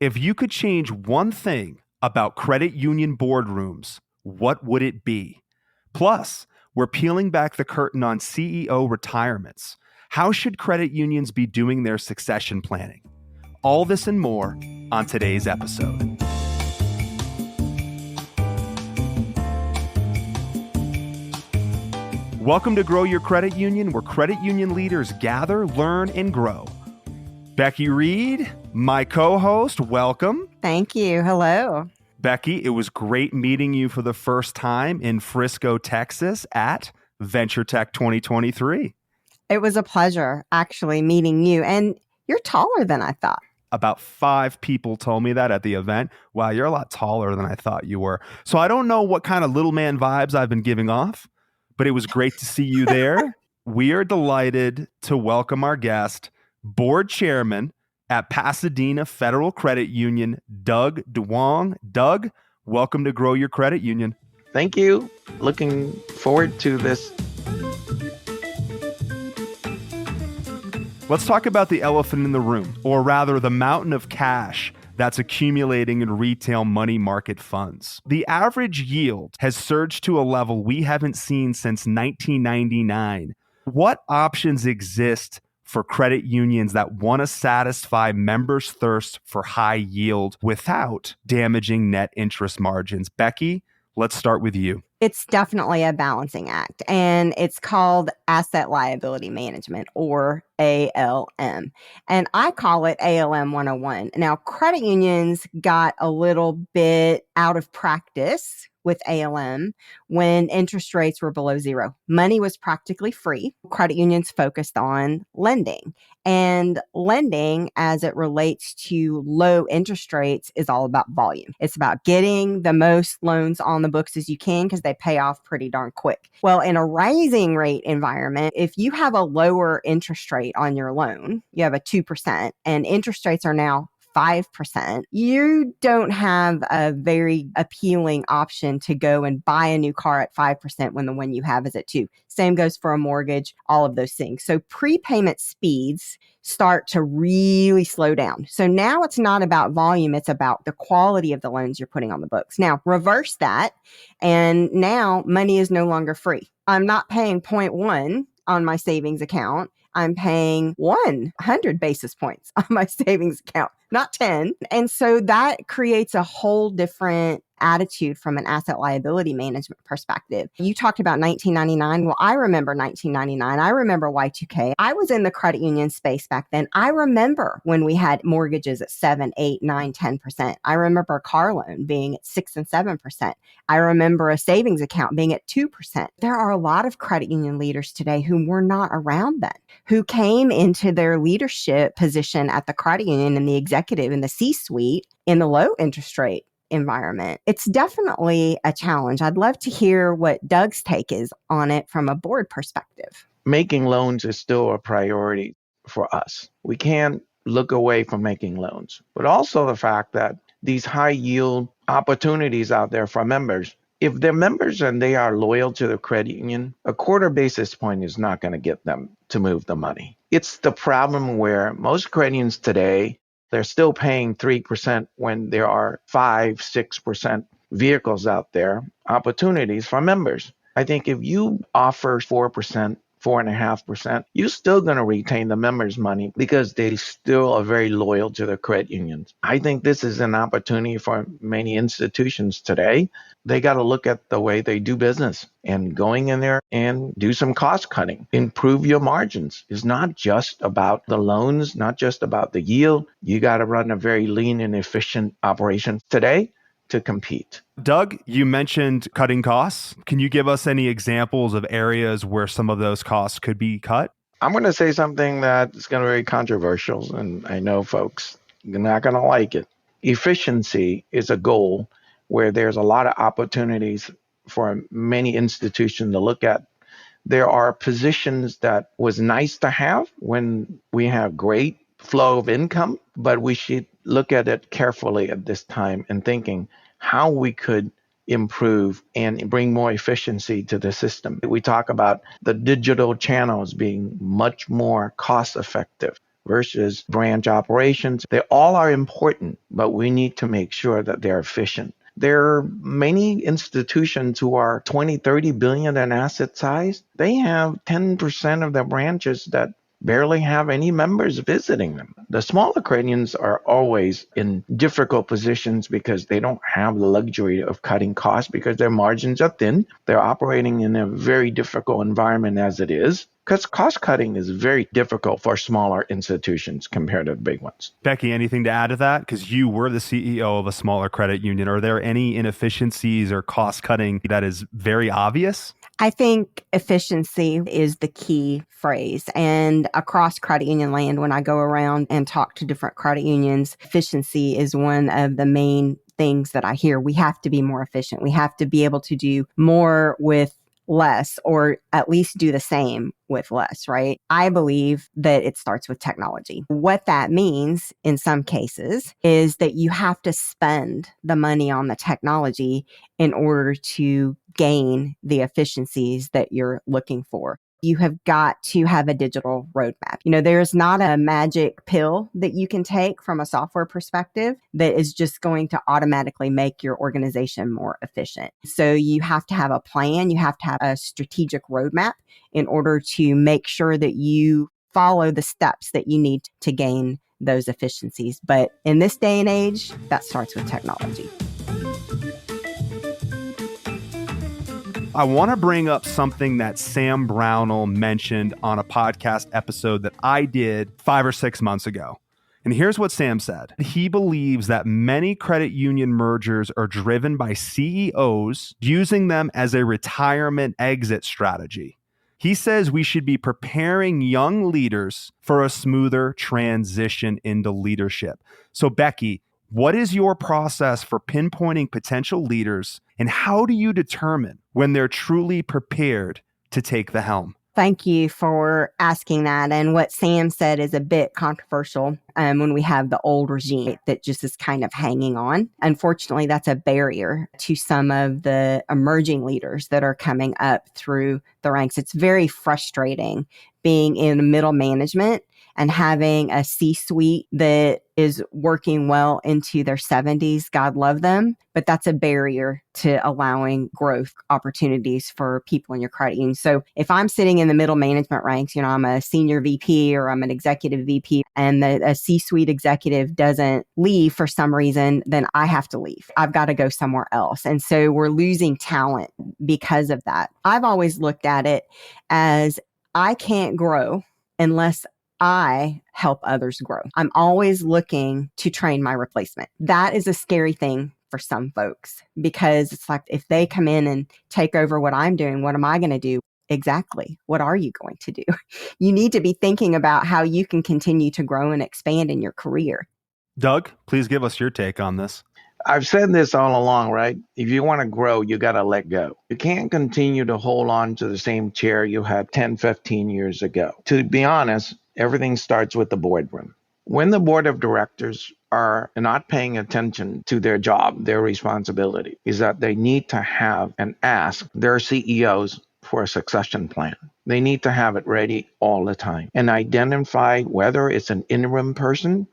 If you could change one thing about credit union boardrooms, what would it be? Plus, we're peeling back the curtain on CEO retirements. How should credit unions be doing their succession planning? All this and more on today's episode. Welcome to Grow Your Credit Union, where credit union leaders gather, learn, and grow. Becky Reed, my co-host, welcome. Thank you. Hello. Becky, it was great meeting you for the first time in Frisco, Texas at Venture Tech 2023. It was a pleasure actually meeting you, and you're taller than I thought. About 5 people told me that at the event. Wow, you're a lot taller than I thought you were. So I don't know what kind of little man vibes I've been giving off, but it was great to see you there. We are delighted to welcome our guest, board chairman at Pasadena Federal Credit Union, Doug Duong. Doug, welcome to Grow Your Credit Union. Thank you. Looking forward to this. Let's talk about the elephant in the room, or rather the mountain of cash that's accumulating in retail money market funds. The average yield has surged to a level we haven't seen since 1999. What options exist for credit unions that want to satisfy members' thirst for high yield without damaging net interest margins? Becky, let's start with you. It's definitely a balancing act, and it's called asset liability management, or ALM. And I call it ALM 101. Now, credit unions got a little bit out of practice with ALM when interest rates were below zero. Money was practically free. Credit unions focused on lending. And lending, as it relates to low interest rates, is all about volume. It's about getting the most loans on the books as you can because they pay off pretty darn quick. Well, in a rising rate environment, if you have a lower interest rate on your loan, you have a 2%, and interest rates are now 5%, you don't have a very appealing option to go and buy a new car at 5% when the one you have is at 2%. Same goes for a mortgage, all of those things. So prepayment speeds start to really slow down. So now it's not about volume, it's about the quality of the loans you're putting on the books. Now, reverse that, and now money is no longer free. I'm not paying 0.1 on my savings account. I'm paying 100 basis points on my savings account, not 10. And so that creates a whole different attitude from an asset liability management perspective. You talked about 1999. Well, I remember 1999. I remember Y2K. I was in the credit union space back then. I remember when we had mortgages at 7, 8, 9, 10%. I remember a car loan being at 6 and 7%. I remember a savings account being at 2%. There are a lot of credit union leaders today who were not around then, who came into their leadership position at the credit union and the executive and the C-suite in the low interest rate environment. It's definitely a challenge. I'd love to hear what Doug's take is on it from a board perspective. Making loans is still a priority for us. We can't look away from making loans, but also the fact that these high yield opportunities out there for members, if they're members and they are loyal to the credit union, a quarter basis point is not going to get them to move the money. It's the problem where most credit unions today, they're still paying 3% when there are 5, 6% vehicles out there, opportunities for members. I think if you offer 4%, 4.5%, you're still going to retain the members' money because they still are very loyal to their credit unions. I think this is an opportunity for many institutions today. They got to look at the way they do business and going in there and do some cost cutting. Improve your margins. It's not just about the loans, not just about the yield. You got to run a very lean and efficient operation today to compete. Doug, you mentioned cutting costs. Can you give us any examples of areas where some of those costs could be cut? I'm going to say something that is going to be very controversial, and I know folks are not going to like it. Efficiency is a goal where there's a lot of opportunities for many institutions to look at. There are positions that was nice to have when we have great flow of income, but we should look at it carefully at this time and thinking how we could improve and bring more efficiency to the system. We talk about the digital channels being much more cost effective. versus branch operations. They all are important, but we need to make sure that they're efficient. There are many institutions who are 20, 30 billion in asset size. They have 10% of their branches that barely have any members visiting them. The smaller credit unions are always in difficult positions because they don't have the luxury of cutting costs because their margins are thin. They're operating in a very difficult environment as it is. Because cost cutting is very difficult for smaller institutions compared to the big ones. Becky, anything to add to that? Because you were the CEO of a smaller credit union. Are there any inefficiencies or cost cutting that is very obvious? I think efficiency is the key phrase. And across credit union land, when I go around and talk to different credit unions, efficiency is one of the main things that I hear. We have to be more efficient. We have to be able to do more with less, or at least do the same with less, right? I believe that it starts with technology. What that means in some cases is that you have to spend the money on the technology in order to gain the efficiencies that you're looking for. You have got to have a digital roadmap. There's not a magic pill that you can take from a software perspective that is just going to automatically make your organization more efficient. So you have to have a plan. You have to have a strategic roadmap in order to make sure that you follow the steps that you need to gain those efficiencies. But in this day and age, that starts with technology. I want to bring up something that Sam Brownell mentioned on a podcast episode that I did 5 or 6 months ago. And here's what Sam said. He believes that many credit union mergers are driven by CEOs using them as a retirement exit strategy. He says we should be preparing young leaders for a smoother transition into leadership. So, Becky, what is your process for pinpointing potential leaders, and how do you determine when they're truly prepared to take the helm? Thank you for asking that. And what Sam said is a bit controversial when we have the old regime that just is kind of hanging on. Unfortunately, that's a barrier to some of the emerging leaders that are coming up through the ranks. It's very frustrating being in middle management and having a C-suite that is working well into their 70s. God love them. But that's a barrier to allowing growth opportunities for people in your credit union. So if I'm sitting in the middle management ranks, I'm a senior VP or I'm an executive VP, and a C-suite executive doesn't leave for some reason, then I have to leave. I've got to go somewhere else. And so we're losing talent because of that. I've always looked at it as I can't grow unless I help others grow. I'm always looking to train my replacement. That is a scary thing for some folks because it's like, if they come in and take over what I'm doing, what am I going to do? Exactly. What are you going to do? You need to be thinking about how you can continue to grow and expand in your career. Doug, please give us your take on this. I've said this all along, right? If you want to grow, you got to let go. You can't continue to hold on to the same chair you had 10, 15 years ago. To be honest, everything starts with the boardroom. When the board of directors are not paying attention to their job, their responsibility is that they need to have and ask their CEOs for a succession plan. They need to have it ready all the time and identify whether it's an interim person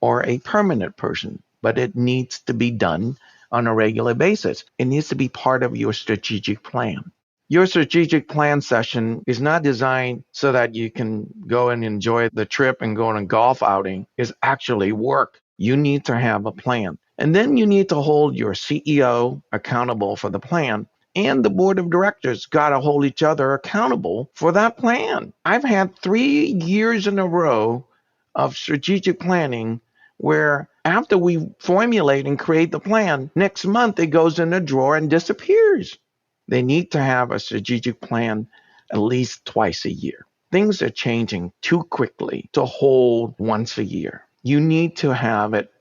or a permanent person. But it needs to be done on a regular basis. It needs to be part of your strategic plan. Your strategic plan session is not designed so that you can go and enjoy the trip and go on a golf outing. It's actually work. You need to have a plan. And then you need to hold your CEO accountable for the plan. And the board of directors got to hold each other accountable for that plan. I've had 3 years in a row of strategic planning where after we formulate and create the plan, next month it goes in a drawer and disappears. They need to have a strategic plan at least twice a year. Things are changing too quickly to hold once a year. You need to have it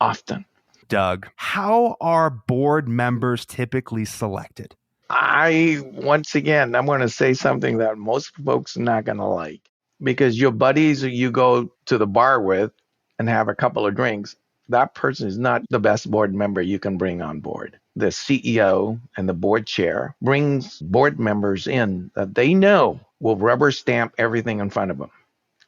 often. Doug, how are board members typically selected? Once again, I'm going to say something that most folks are not going to like, because your buddies you go to the bar with and have a couple of drinks, that person is not the best board member you can bring on board. The CEO and the board chair brings board members in that they know will rubber stamp everything in front of them.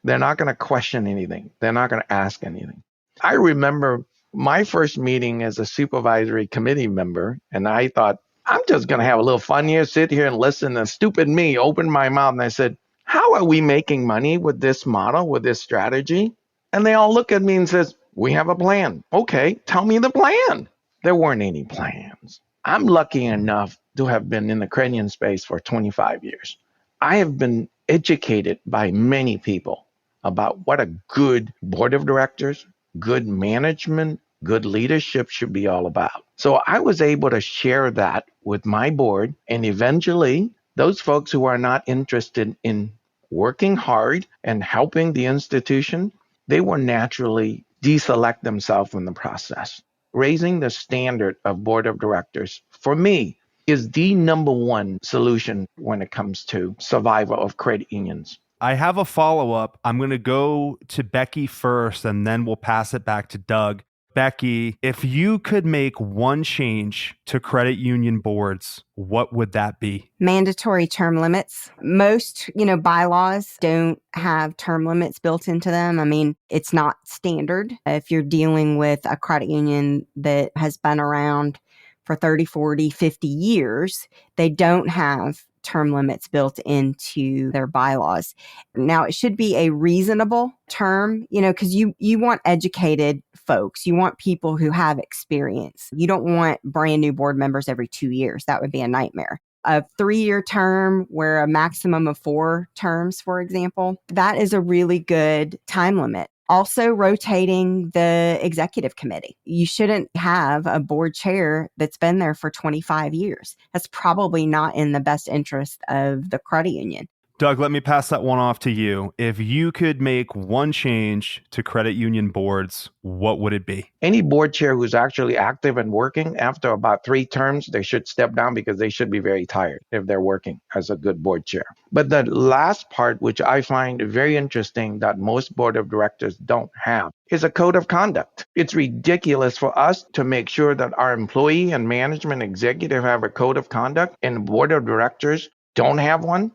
They're not going to question anything. They're not going to ask anything. I remember my first meeting as a supervisory committee member, and I thought, I'm just going to have a little fun here, sit here and listen. And stupid me opened my mouth and I said, how are we making money with this model, with this strategy? And they all look at me and says, we have a plan. Okay, tell me the plan. There weren't any plans. I'm lucky enough to have been in the credit union space for 25 years. I have been educated by many people about what a good board of directors, good management, good leadership should be all about. So I was able to share that with my board, and eventually those folks who are not interested in working hard and helping the institution, they will naturally deselect themselves from the process. Raising the standard of board of directors, for me, is the number one solution when it comes to survival of credit unions. I have a follow-up. I'm going to go to Becky first, and then we'll pass it back to Doug. Becky, if you could make one change to credit union boards, what would that be? Mandatory term limits. Most, bylaws don't have term limits built into them. I mean, it's not standard. If you're dealing with a credit union that has been around for 30, 40, 50 years, they don't have term limits built into their bylaws. Now, it should be a reasonable term, because you want educated folks. You want people who have experience. You don't want brand new board members every 2 years. That would be a nightmare. A 3-year term where a maximum of 4 terms, for example, that is a really good time limit. Also, rotating the executive committee. You shouldn't have a board chair that's been there for 25 years. That's probably not in the best interest of the credit union. Doug, let me pass that one off to you. If you could make one change to credit union boards, what would it be? Any board chair who's actually active and working, after about 3 terms, they should step down because they should be very tired if they're working as a good board chair. But the last part, which I find very interesting that most board of directors don't have, is a code of conduct. It's ridiculous for us to make sure that our employee and management executive have a code of conduct and the board of directors don't have one.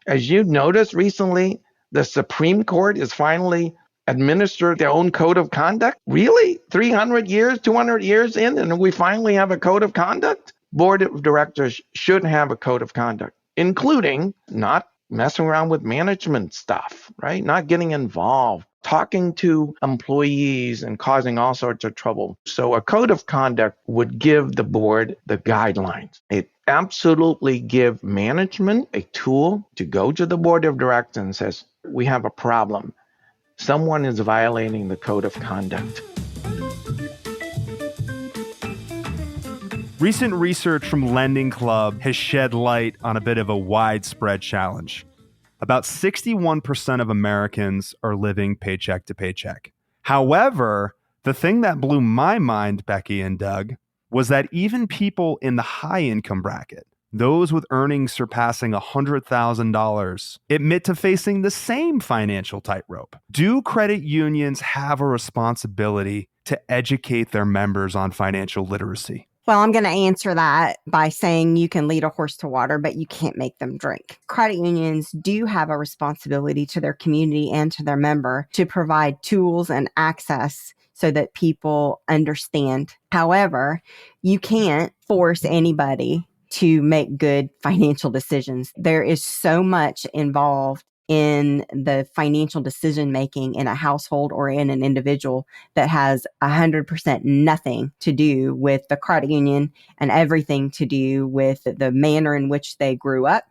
As you noticed recently, the Supreme Court is finally administered their own code of conduct. Really? 300 years, 200 years in, and we finally have a code of conduct? Board of directors should have a code of conduct, including not messing around with management stuff, right? Not getting involved, talking to employees and causing all sorts of trouble. So a code of conduct would give the board the guidelines. It absolutely give management a tool to go to the board of directors and says, we have a problem. Someone is violating the code of conduct. Recent research from Lending Club has shed light on a bit of a widespread challenge. About 61% of Americans are living paycheck to paycheck. However, the thing that blew my mind, Becky and Doug, was that even people in the high income bracket, those with earnings surpassing $100,000, admit to facing the same financial tightrope. Do credit unions have a responsibility to educate their members on financial literacy? Well, I'm going to answer that by saying you can lead a horse to water, but you can't make them drink. Credit unions do have a responsibility to their community and to their member to provide tools and access so that people understand. However, you can't force anybody to make good financial decisions. There is so much involved in the financial decision making in a household or in an individual that has 100% nothing to do with the credit union and everything to do with the manner in which they grew up,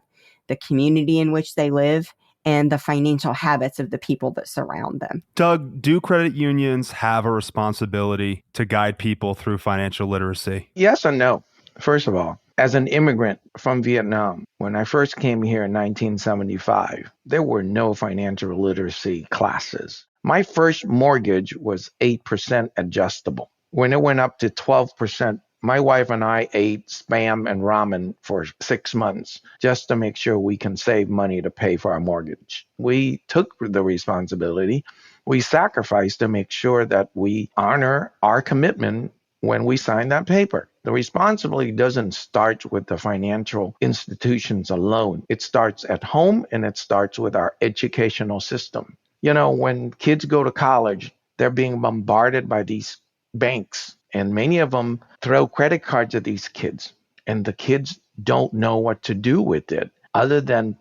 the community in which they live, and the financial habits of the people that surround them. Doug, do credit unions have a responsibility to guide people through financial literacy? Yes and no. First of all, as an immigrant from Vietnam, when I first came here in 1975, there were no financial literacy classes. My first mortgage was 8% adjustable. When it went up to 12%, my wife and I ate Spam and ramen for 6 months just to make sure we can save money to pay for our mortgage. We took the responsibility. We sacrificed to make sure that we honor our commitment when we sign that paper. The responsibility doesn't start with the financial institutions alone. It starts at home and it starts with our educational system. When kids go to college, they're being bombarded by these banks, and many of them throw credit cards at these kids, and the kids don't know what to do with it other than,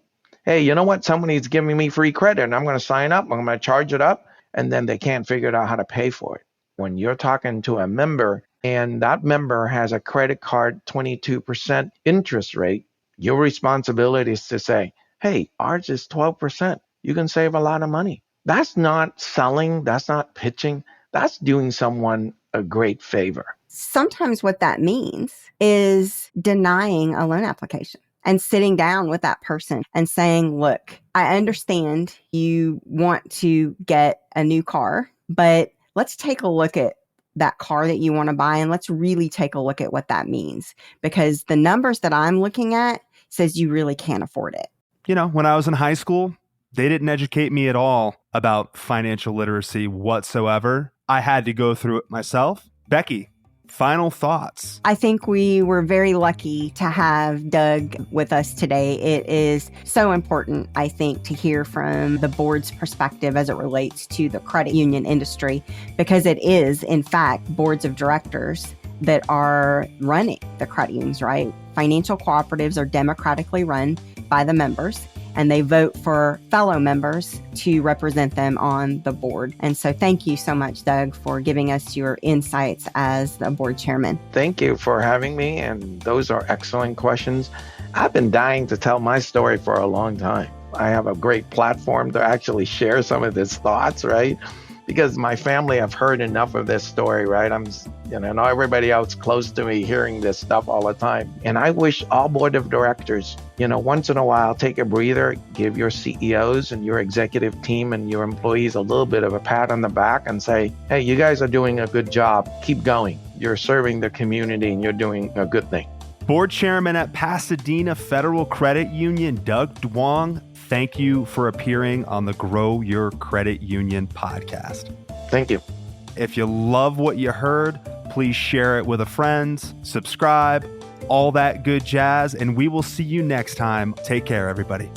hey, you know what? Somebody's giving me free credit and I'm going to sign up, I'm going to charge it up, and then they can't figure out how to pay for it. When you're talking to a member and that member has a credit card 22% interest rate, your responsibility is to say, hey, ours is 12%. You can save a lot of money. That's not selling. That's not pitching. That's doing someone a great favor. Sometimes what that means is denying a loan application and sitting down with that person and saying, look, I understand you want to get a new car, but let's take a look at that car that you want to buy and let's really take a look at what that means, because the numbers that I'm looking at says you really can't afford it. When I was in high school, they didn't educate me at all about financial literacy whatsoever. I had to go through it myself. Becky, final thoughts. I think we were very lucky to have Doug with us today. It is so important, I think, to hear from the board's perspective as it relates to the credit union industry, because it is, in fact, boards of directors that are running the credit unions, right? Financial cooperatives are democratically run by the members, and they vote for fellow members to represent them on the board. And so thank you so much, Doug, for giving us your insights as the board chairman. Thank you for having me, and those are excellent questions. I've been dying to tell my story for a long time. I have a great platform to actually share some of these thoughts, right? Because my family have heard enough of this story, right? I know everybody else close to me hearing this stuff all the time. And I wish all board of directors, once in a while, take a breather, give your CEOs and your executive team and your employees a little bit of a pat on the back and say, hey, you guys are doing a good job. Keep going. You're serving the community and you're doing a good thing. Board Chairman at Pasadena Federal Credit Union, Doug Duong, thank you for appearing on the Grow Your Credit Union podcast. Thank you. If you love what you heard, please share it with a friend, subscribe, all that good jazz, and we will see you next time. Take care, everybody.